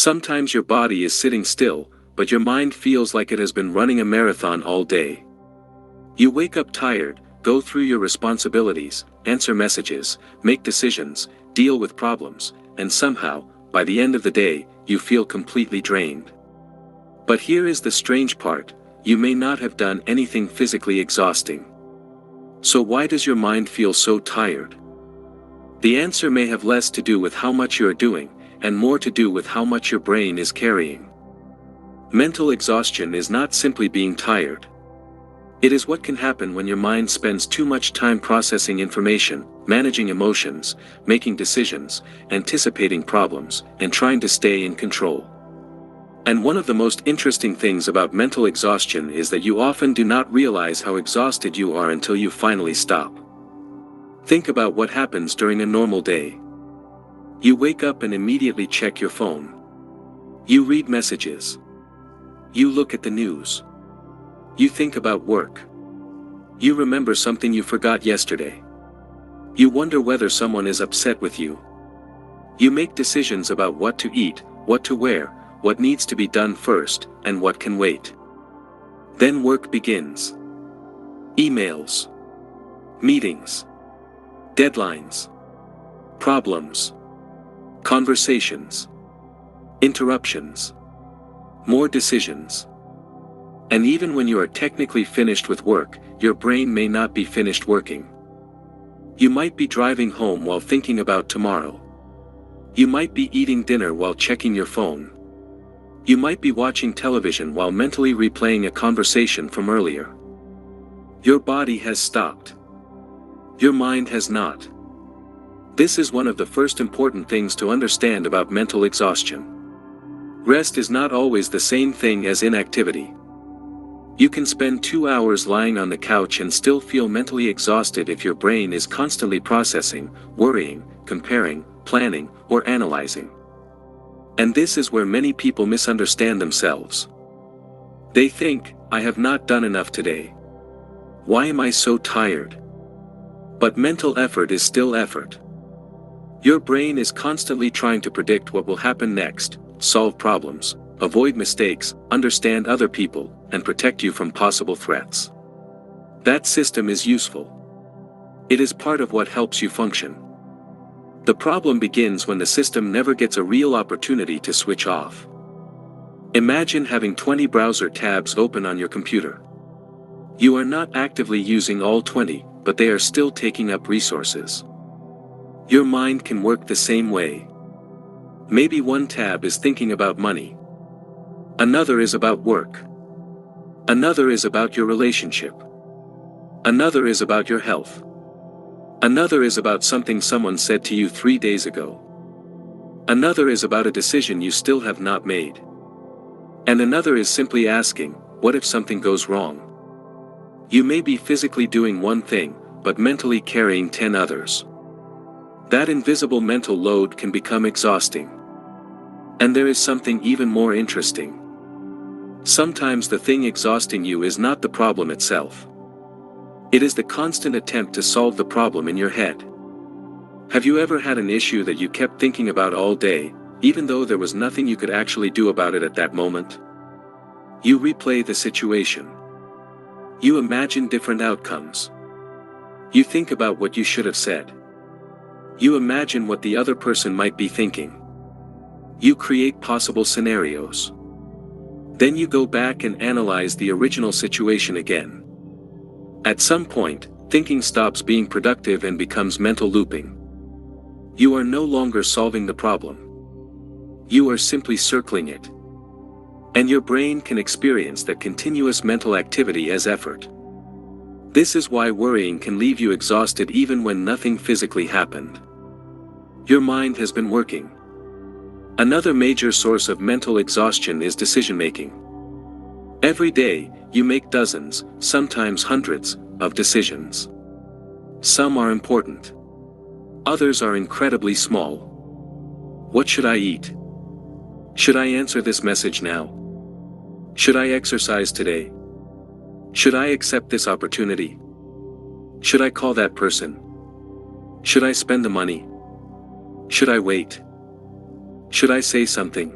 Sometimes your body is sitting still, but your mind feels like it has been running a marathon all day. You wake up tired, go through your responsibilities, answer messages, make decisions, deal with problems, and somehow, by the end of the day, you feel completely drained. But here is the strange part: you may not have done anything physically exhausting. So why does your mind feel so tired? The answer may have less to do with how much you are doing, and more to do with how much your brain is carrying. Mental exhaustion is not simply being tired. It is what can happen when your mind spends too much time processing information, managing emotions, making decisions, anticipating problems, and trying to stay in control. And one of the most interesting things about mental exhaustion is that you often do not realize how exhausted you are until you finally stop. Think about what happens during a normal day. You wake up and immediately check your phone. You read messages. You look at the news. You think about work. You remember something you forgot yesterday. You wonder whether someone is upset with you. You make decisions about what to eat, what to wear, what needs to be done first, and what can wait. Then work begins. Emails. Meetings. Deadlines. Problems. Conversations. Interruptions. More decisions. And even when you are technically finished with work, your brain may not be finished working. You might be driving home while thinking about tomorrow. You might be eating dinner while checking your phone. You might be watching television while mentally replaying a conversation from earlier. Your body has stopped. Your mind has not. This is one of the first important things to understand about mental exhaustion. Rest is not always the same thing as inactivity. You can spend 2 hours lying on the couch and still feel mentally exhausted if your brain is constantly processing, worrying, comparing, planning, or analyzing. And this is where many people misunderstand themselves. They think, "I have not done enough today. Why am I so tired?" But mental effort is still effort. Your brain is constantly trying to predict what will happen next, solve problems, avoid mistakes, understand other people, and protect you from possible threats. That system is useful. It is part of what helps you function. The problem begins when the system never gets a real opportunity to switch off. Imagine having 20 browser tabs open on your computer. You are not actively using all 20, but they are still taking up resources. Your mind can work the same way. Maybe one tab is thinking about money. Another is about work. Another is about your relationship. Another is about your health. Another is about something someone said to you 3 days ago. Another is about a decision you still have not made. And another is simply asking, what if something goes wrong? You may be physically doing one thing, but mentally carrying 10 others. That invisible mental load can become exhausting. And there is something even more interesting. Sometimes the thing exhausting you is not the problem itself. It is the constant attempt to solve the problem in your head. Have you ever had an issue that you kept thinking about all day, even though there was nothing you could actually do about it at that moment? You replay the situation. You imagine different outcomes. You think about what you should have said. You imagine what the other person might be thinking. You create possible scenarios. Then you go back and analyze the original situation again. At some point, thinking stops being productive and becomes mental looping. You are no longer solving the problem. You are simply circling it. And your brain can experience that continuous mental activity as effort. This is why worrying can leave you exhausted even when nothing physically happened. Your mind has been working. Another major source of mental exhaustion is decision-making. Every day, you make dozens, sometimes hundreds, of decisions. Some are important. Others are incredibly small. What should I eat? Should I answer this message now? Should I exercise today? Should I accept this opportunity? Should I call that person? Should I spend the money? Should I wait? Should I say something?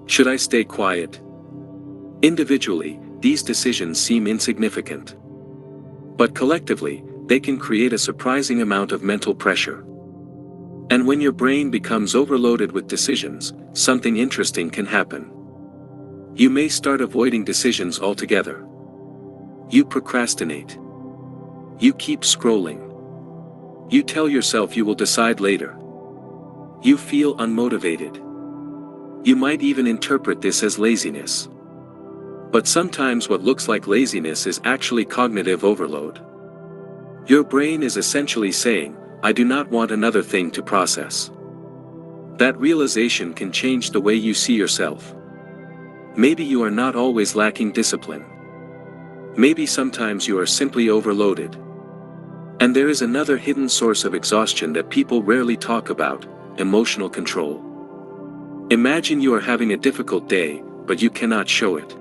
Should I stay quiet? Individually, these decisions seem insignificant. But collectively, they can create a surprising amount of mental pressure. And when your brain becomes overloaded with decisions, something interesting can happen. You may start avoiding decisions altogether. You procrastinate. You keep scrolling. You tell yourself you will decide later. You feel unmotivated. You might even interpret this as laziness. But sometimes what looks like laziness is actually cognitive overload. Your brain is essentially saying, I do not want another thing to process. That realization can change the way you see yourself. Maybe you are not always lacking discipline. Maybe sometimes you are simply overloaded. And there is another hidden source of exhaustion that people rarely talk about: emotional control. Imagine you are having a difficult day, but you cannot show it.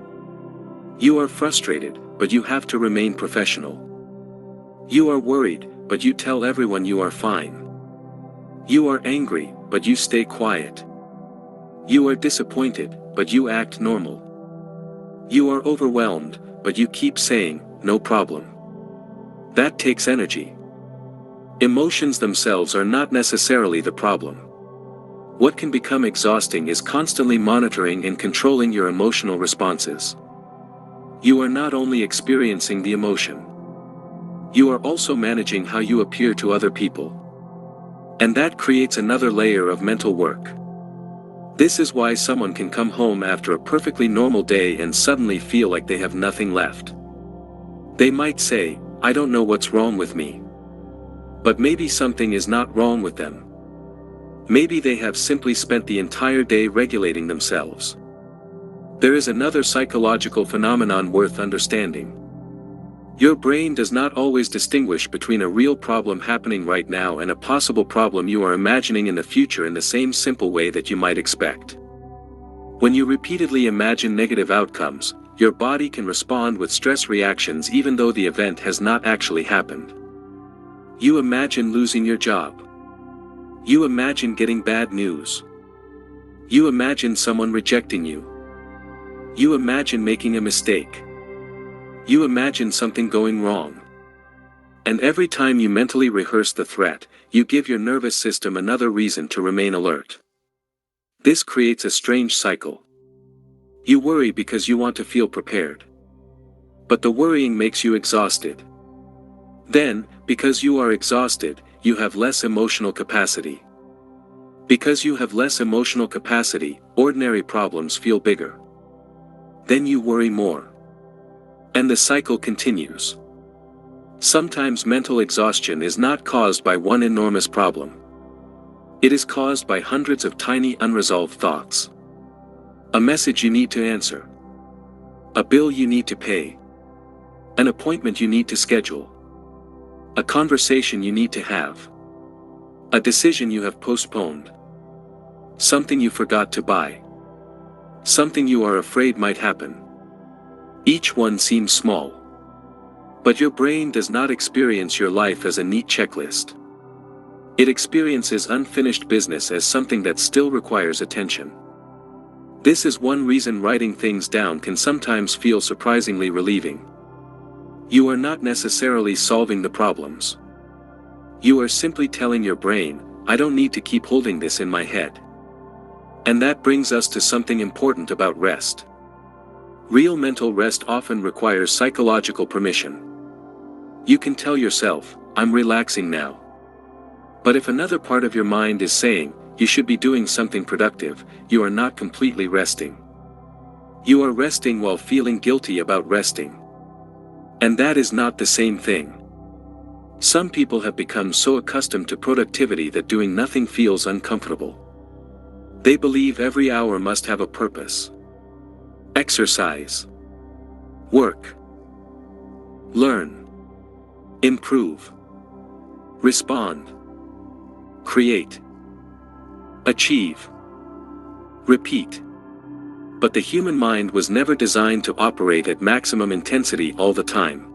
You are frustrated, but you have to remain professional. You are worried, but you tell everyone you are fine. You are angry, but you stay quiet. You are disappointed, but you act normal. You are overwhelmed, but you keep saying, no problem. That takes energy. Emotions themselves are not necessarily the problem. What can become exhausting is constantly monitoring and controlling your emotional responses. You are not only experiencing the emotion. You are also managing how you appear to other people. And that creates another layer of mental work. This is why someone can come home after a perfectly normal day and suddenly feel like they have nothing left. They might say, I don't know what's wrong with me. But maybe something is not wrong with them. Maybe they have simply spent the entire day regulating themselves. There is another psychological phenomenon worth understanding. Your brain does not always distinguish between a real problem happening right now and a possible problem you are imagining in the future in the same simple way that you might expect. When you repeatedly imagine negative outcomes, your body can respond with stress reactions even though the event has not actually happened. You imagine losing your job. You imagine getting bad news. You imagine someone rejecting you. You imagine making a mistake. You imagine something going wrong. And every time you mentally rehearse the threat, you give your nervous system another reason to remain alert. This creates a strange cycle. You worry because you want to feel prepared. But the worrying makes you exhausted. Then, because you are exhausted, you have less emotional capacity. Because you have less emotional capacity, ordinary problems feel bigger. Then you worry more. And the cycle continues. Sometimes mental exhaustion is not caused by one enormous problem. It is caused by hundreds of tiny unresolved thoughts. A message you need to answer. A bill you need to pay. An appointment you need to schedule. A conversation you need to have. A decision you have postponed. Something you forgot to buy. Something you are afraid might happen. Each one seems small. But your brain does not experience your life as a neat checklist. It experiences unfinished business as something that still requires attention. This is one reason writing things down can sometimes feel surprisingly relieving. You are not necessarily solving the problems. You are simply telling your brain, I don't need to keep holding this in my head. And that brings us to something important about rest. Real mental rest often requires psychological permission. You can tell yourself, I'm relaxing now. But if another part of your mind is saying, you should be doing something productive, you are not completely resting. You are resting while feeling guilty about resting. And that is not the same thing. Some people have become so accustomed to productivity that doing nothing feels uncomfortable. They believe every hour must have a purpose. Exercise. Work. Learn. Improve. Respond. Create. Achieve. Repeat. But the human mind was never designed to operate at maximum intensity all the time.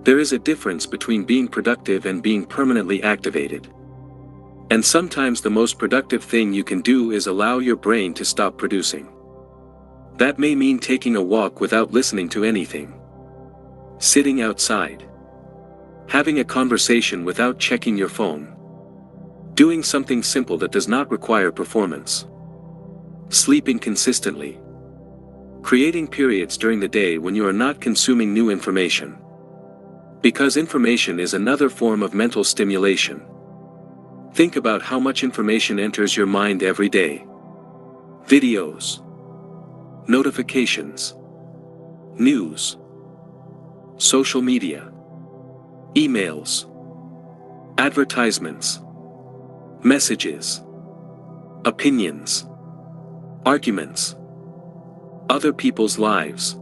There is a difference between being productive and being permanently activated. And sometimes the most productive thing you can do is allow your brain to stop producing. That may mean taking a walk without listening to anything. Sitting outside. Having a conversation without checking your phone. Doing something simple that does not require performance. Sleeping consistently. Creating periods during the day when you are not consuming new information. Because information is another form of mental stimulation. Think about how much information enters your mind every day. Videos. Notifications. News. Social media. Emails. Advertisements. Messages. Opinions. Arguments. Other people's lives.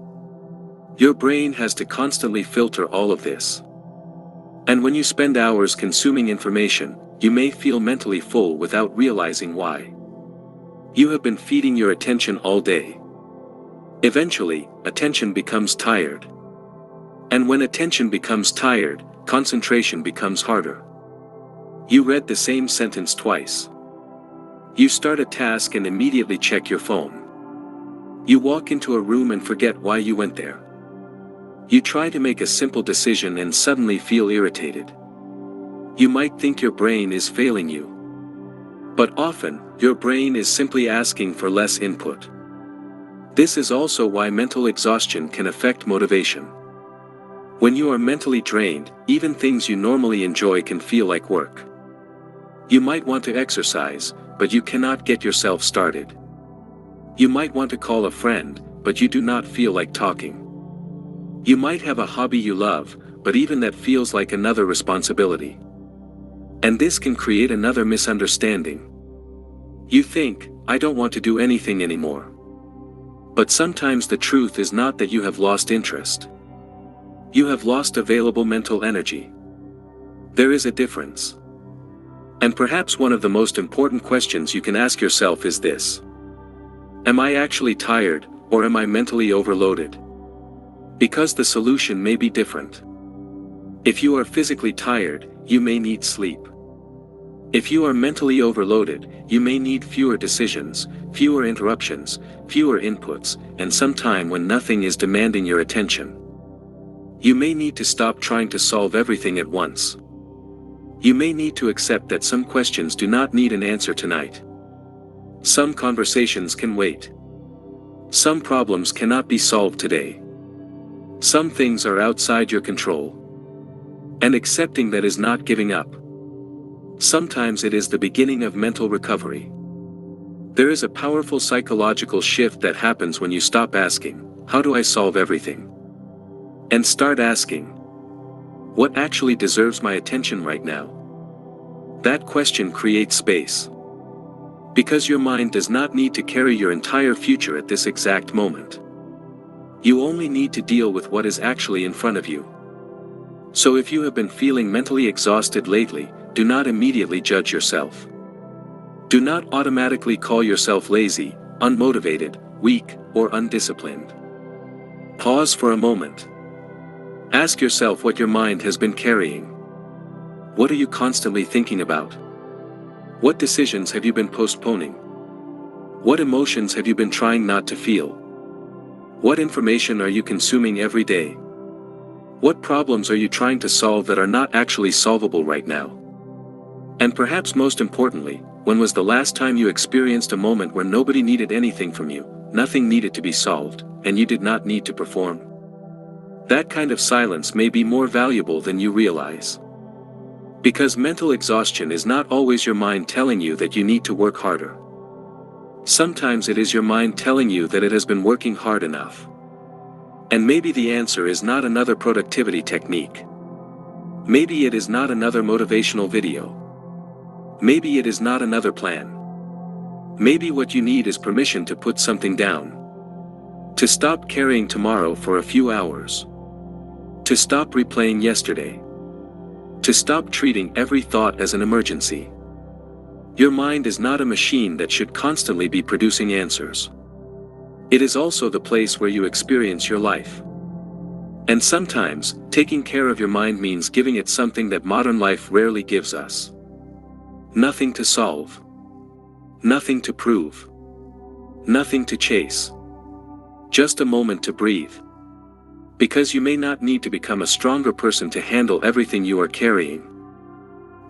Your brain has to constantly filter all of this. And when you spend hours consuming information, you may feel mentally full without realizing why. You have been feeding your attention all day. Eventually, attention becomes tired. And when attention becomes tired, concentration becomes harder. You read the same sentence twice. You start a task and immediately check your phone. You walk into a room and forget why you went there. You try to make a simple decision and suddenly feel irritated. You might think your brain is failing you. But often, your brain is simply asking for less input. This is also why mental exhaustion can affect motivation. When you are mentally drained, even things you normally enjoy can feel like work. You might want to exercise, but you cannot get yourself started. You might want to call a friend, but you do not feel like talking. You might have a hobby you love, but even that feels like another responsibility. And this can create another misunderstanding. You think, I don't want to do anything anymore. But sometimes the truth is not that you have lost interest. You have lost available mental energy. There is a difference. And perhaps one of the most important questions you can ask yourself is this. Am I actually tired, or am I mentally overloaded? Because the solution may be different. If you are physically tired, you may need sleep. If you are mentally overloaded, you may need fewer decisions, fewer interruptions, fewer inputs, and some time when nothing is demanding your attention. You may need to stop trying to solve everything at once. You may need to accept that some questions do not need an answer tonight. Some conversations can wait. Some problems cannot be solved today. Some things are outside your control. And accepting that is not giving up. Sometimes it is the beginning of mental recovery. There is a powerful psychological shift that happens when you stop asking, how do I solve everything? And start asking, what actually deserves my attention right now? That question creates space. Because your mind does not need to carry your entire future at this exact moment. You only need to deal with what is actually in front of you. So if you have been feeling mentally exhausted lately, do not immediately judge yourself. Do not automatically call yourself lazy, unmotivated, weak, or undisciplined. Pause for a moment. Ask yourself what your mind has been carrying. What are you constantly thinking about? What decisions have you been postponing? What emotions have you been trying not to feel? What information are you consuming every day? What problems are you trying to solve that are not actually solvable right now? And perhaps most importantly, when was the last time you experienced a moment where nobody needed anything from you, nothing needed to be solved, and you did not need to perform? That kind of silence may be more valuable than you realize. Because mental exhaustion is not always your mind telling you that you need to work harder. Sometimes it is your mind telling you that it has been working hard enough. And maybe the answer is not another productivity technique. Maybe it is not another motivational video. Maybe it is not another plan. Maybe what you need is permission to put something down. To stop carrying tomorrow for a few hours. To stop replaying yesterday. To stop treating every thought as an emergency. Your mind is not a machine that should constantly be producing answers. It is also the place where you experience your life. And sometimes, taking care of your mind means giving it something that modern life rarely gives us. Nothing to solve. Nothing to prove. Nothing to chase. Just a moment to breathe. Because you may not need to become a stronger person to handle everything you are carrying.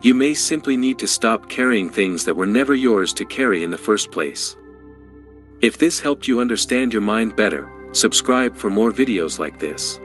You may simply need to stop carrying things that were never yours to carry in the first place. If this helped you understand your mind better, subscribe for more videos like this.